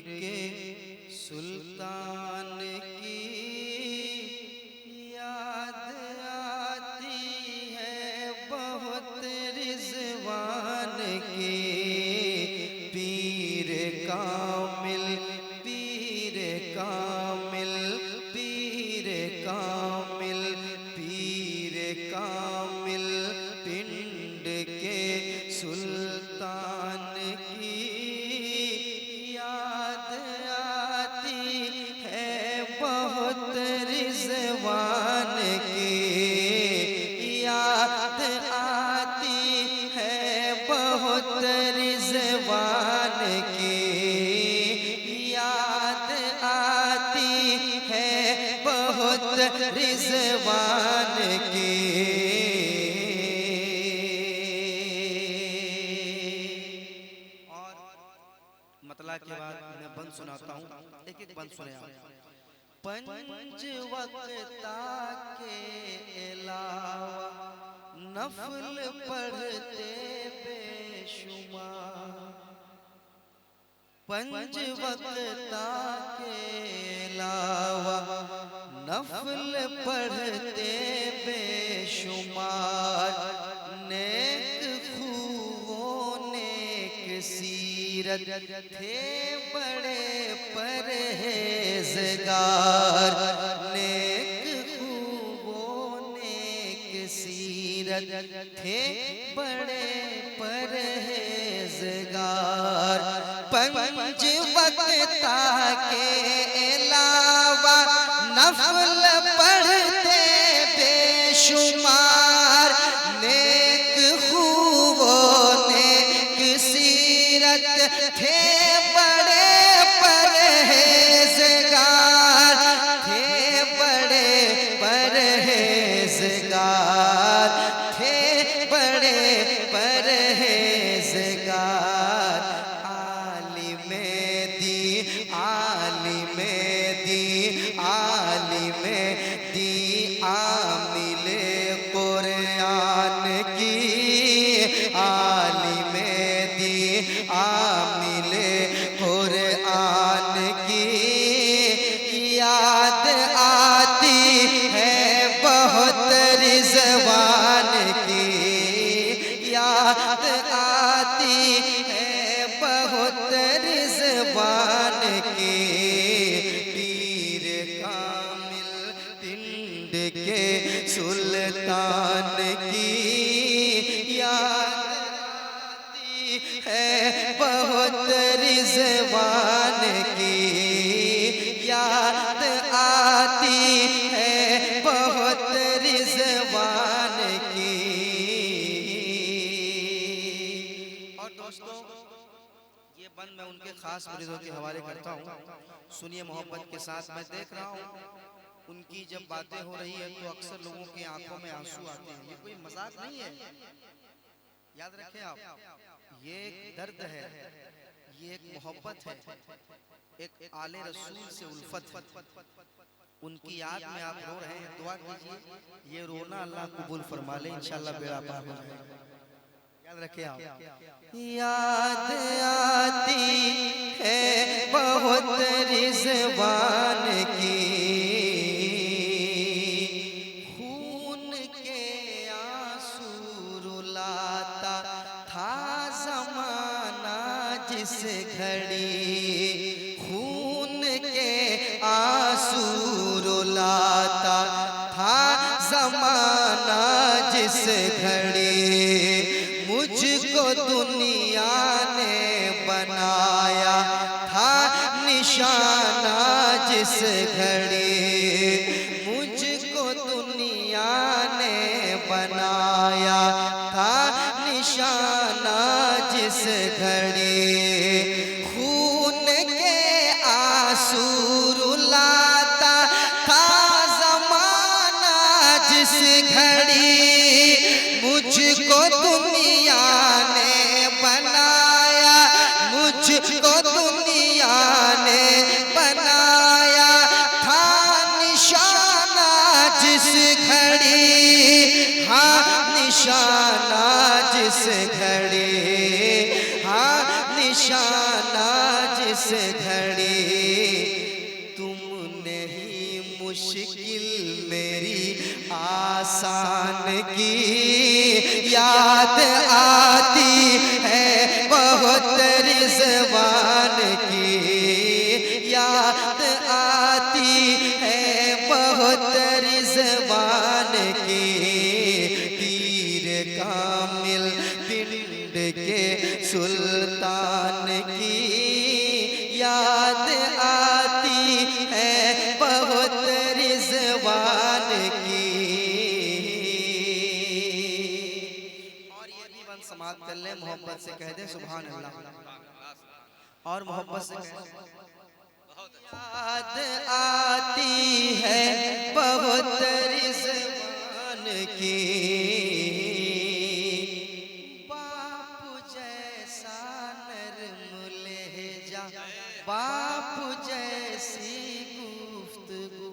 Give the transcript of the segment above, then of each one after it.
के सुल्तान की याद आती है बहुत रिजवान की। पीर कामिल पीर कामिल पीर कामिल पीर कामिल पिंड के सुल्तान की याद आती है बहुत रिजवान की। याद आती है बहुत रिजवान की। याद आती है बहुत रिजवान की। मतला के बाद मैं बंद सुनाता हूँ, एक एक बंद सुने आप। पंज वक्ता के अलावा नफल पढ़ते बेशुमार। पंज वक्ता के अलावा नफल पढ़ते बेशुमार। नेक खूबों नेक सीरत थे बड़े परहेज़गार। नेक खूबों नेक सीरत थे बड़े परहेज़गार। पंज वक्ता के अलावा नफल पढ़ते बेशुमार। नेक खूबों नेक सीरत थे बड़े परहेज़गार। थे बड़े परहेज़गार। थे बड़े परहेज़गार। आलिमे दी आलिमे दी आलिमे दी आमिले कुरान की। आलिमे दी आमिले कुरान की याद आती है बहुत रिजवान की। याद आती है बहुत रिजवान की। पीर कामिल पिंड के सुल्तान की याद आती है बहुत रिजवान की। याद आती है बहुत रिजवान की। और दोस्तों, ये बंद मैं उनके खास मुरीदों के हवाले करता हूँ। सुनिए मोहब्बत के साथ। मैं देख रहा हूँ उनकी जब बातें हो रही है तो अक्सर लोगों की आंखों में आंसू आते हैं। ये कोई मजाक नहीं है, याद रखें आप। ये एक दर्द है, ये एक मोहब्बत है, एक आले रसूल से उल्फत है। उनकी याद में आप रो रहे हैं, दुआ कीजिए ये रोना अल्लाह कबूल फरमा ले, इंशाल्लाह बेड़ा पार हो जाएगा। याद रखें आप। याद आती है बहुत रिजवान की। खून के आंसू रुलाता था ज़माना जिस घड़ी। खून के आंसू रुलाता था ज़माना जिस घड़ी। मुझको दुनिया ने बनाया था निशाना जिस घड़ी। मुझको दुनिया ने बनाया था निशाना जिस घड़ी। खून के आंसू रुलाता था ज़माना जिस घड़ी। मुझको दुनिया ने बनाया, मुझको दुनिया ने बनाया था निशाना जिस घड़ी। हाँ निशाना जिस घड़ी। हाँ निशाना जिस इस घड़ी तुमने ही मुश्किल मेरी आसान की। याद आती है बहुत रिज़वान की, याद आती है बहुत रिज़वान की। पीर कामिल पिंड के सुल्तान की याद आती है बहुत रिज़वान की। और ये भी बंद समाप्त कर ले, मोहब्बत से कह दे सुभान अल्लाह। और मोहब्बत से कह दे याद आती है बहुत रिज़वान की। बापू जैसा नर्म लहजा, बापू जैसी गुफ्तगू,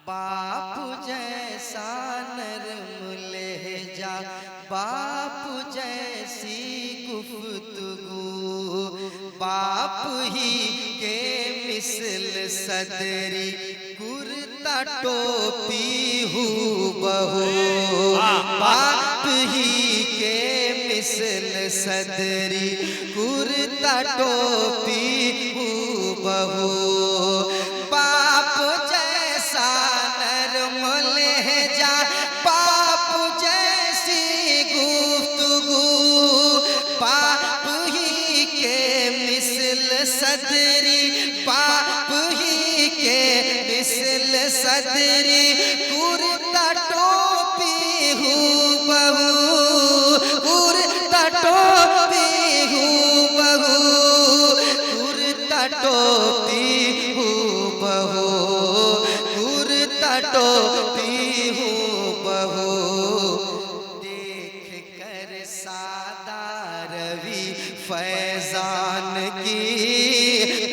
बापू जैसा नर्म लहजा, बापू जैसी गुफ्तगू। बाप ही के मिसल सदरी कुर्ता टोपी हूबहू, बाप ही के मिसल सदरी कुर्ता टोपी हूबहू। बाप जैसा नर्म लहजा, बाप जैसी गुफ्तगू, बाप ही के मिसल सदरी, बाप ही के मिसल सदरी कुर्ता टोपी हूबहू, कुर्ता टोपी हूबहू, कुर्ता टोपी हूबहू, कुर्ता टोपी हूबहू। देख कर सादा रवि फैजान की,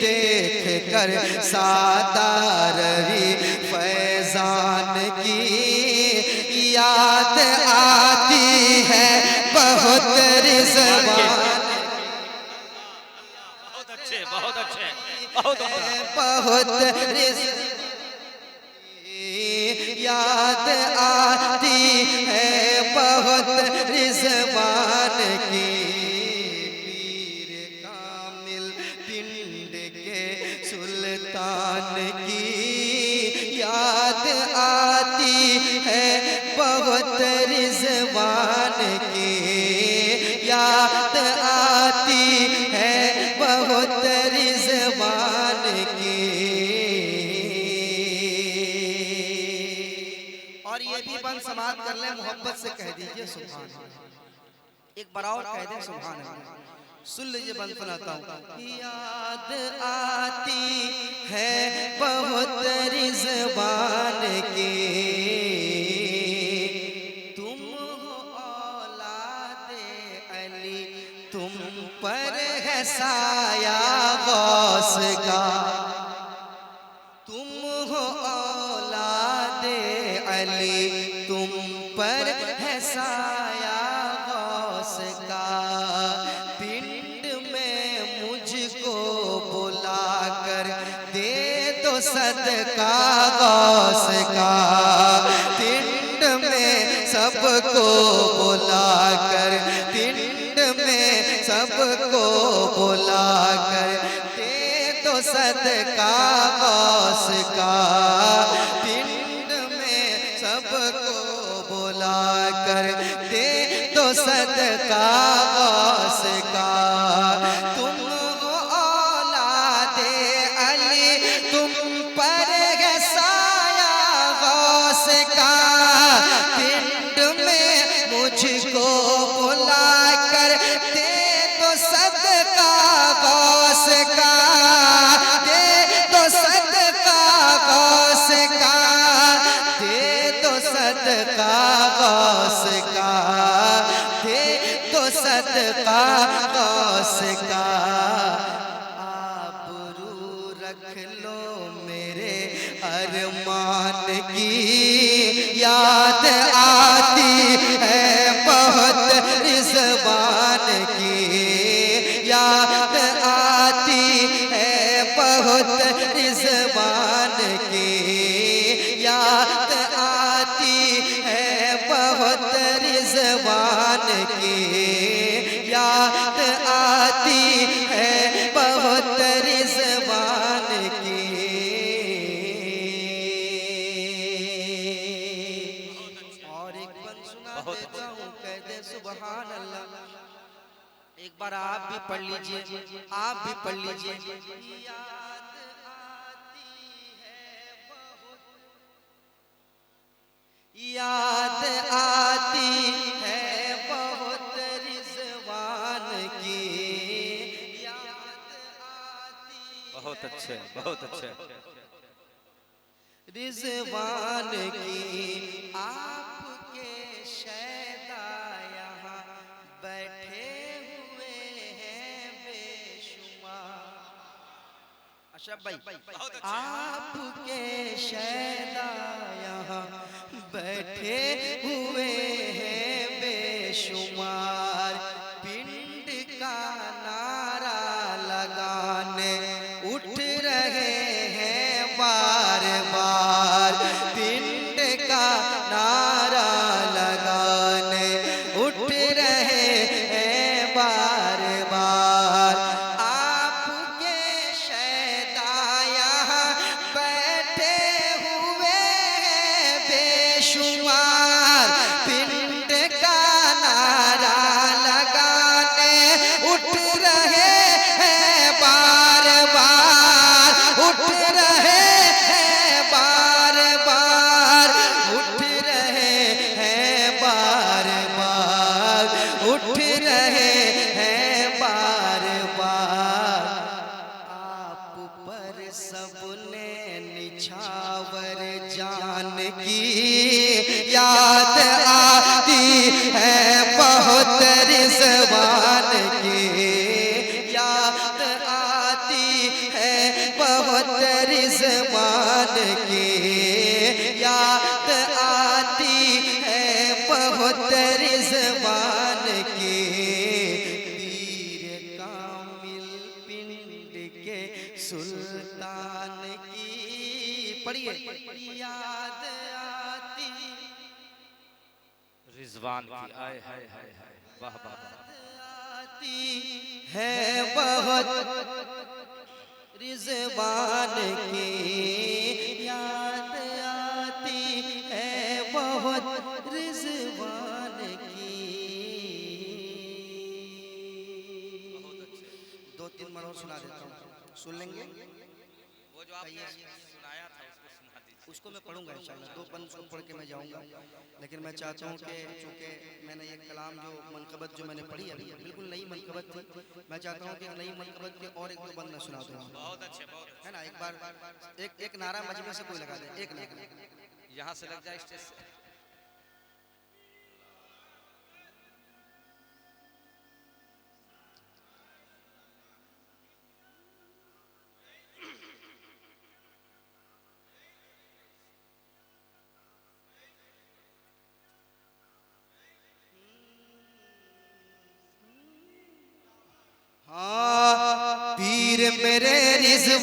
देख कर सादा रवि फैजान की याद आती है बहुत रिज़वान। बहुत अच्छे, बहुत अच्छे, बहुत बहुत याद आती है बहुत रिज़वान की। पीर कामिल पिंड के सुल्तान की याद आती है बहुत रिज़वान की, याद आती है बहुत रिज़वान की। और ये भी बंद समाप्त कर ले, मोहब्बत से कह दीजिए सुभान अल्लाह। एक बार और कह दे सुभान अल्लाह। सुन लीजिए, बंद सुनाता हूँ। याद आती है बहुत रिज़वान की, तुम हो औलादे अली, तुम पर है साया गौस का। तुम हो औलादे अली, तुम पर है साया गौस का। पिंड में मुझको बुलाकर दे दो सदका गौस का। पिंड में सबको बुलाकर, पिंड में सबको बुलाकर दे दो सदका गौस का। पिंड में सबको बुलाकर दे दो सदका गौस का। तुम हो औलादे अली, तुम पर है साया गौस का। पिंड में मुझको बुलाकर दे दो सदका गौस का, दे दो सदका गौस का, दे दो सदका गौस का, दे दो सदका गौस का। आबरू रख लो मेरे अरमान की, याद आती है बहुत रिज़वान की, याद की याद आती है बहुत रिजवान की। और एक बंद सुना देता हूँ, कह दे सुभान अल्लाह। एक बार आप भी पढ़ लीजिए, आप भी पढ़ लीजिए। याद आती है बहुत, याद आती है बहुत रिजवान की। याद आती बहुत अच्छे, बहुत अच्छे। रिजवान की। आपके शैदा यहाँ बैठे हुए हैं बेशुमार। अशरफ भाई, आपके शैदा यहाँ बैठे हुए हैं बेशुमार। पिंड का नारा लगाने उठ रहे हैं बार बार। पिंड का नारा लगाने उठ रहे हैं बार बार। आपके शैदा यहाँ बैठे हुए हैं बेशुमार। पिंड का नारा लगाने उठ रहे हैं बार बार। उठ रहे हैं बार बार। उठ रहे हैं बार बार। उठ रहे हैं बार बार। आप पर सबने निछावर जान की याद आती है बहुत रिजवान की। याद आती है बहुत रिजवान की। याद आती है बहुत रिजवान की। पीर कामिल पिंड के सुल्तान की। पढ़िए। याद आती रिजवान की। आय हाय हाय हाय, वाह वाह वाह। आती है बहुत रिजवान की। याद आती है बहुत रिजवान की। दो तीन बार और सुना देता हूँ, सुन लेंगे? वो जो आपने सुनाया था उसको सुना दीजिए। उसको मैं पढ़ूंगा इंशाल्लाह। दो बंद उसको पढ़ के मैं जाऊंगा। लेकिन मैं चाहता हूँ कि चूंकि मैंने ये कलाम जो मनकबत जो मैंने पढ़ी अभी बिल्कुल नई मनकबत थी, मैं चाहता हूँ कि नई मनकबत के और एक दो बंद मैं सुना दूंगा। बहुत अच्छे, बहुत है ना? एक बार एक नारा मजमे से कोई लगा दे। एक नारा यहाँ से लग जाए स्टेज से। हाँ, पीर मेरे रिज़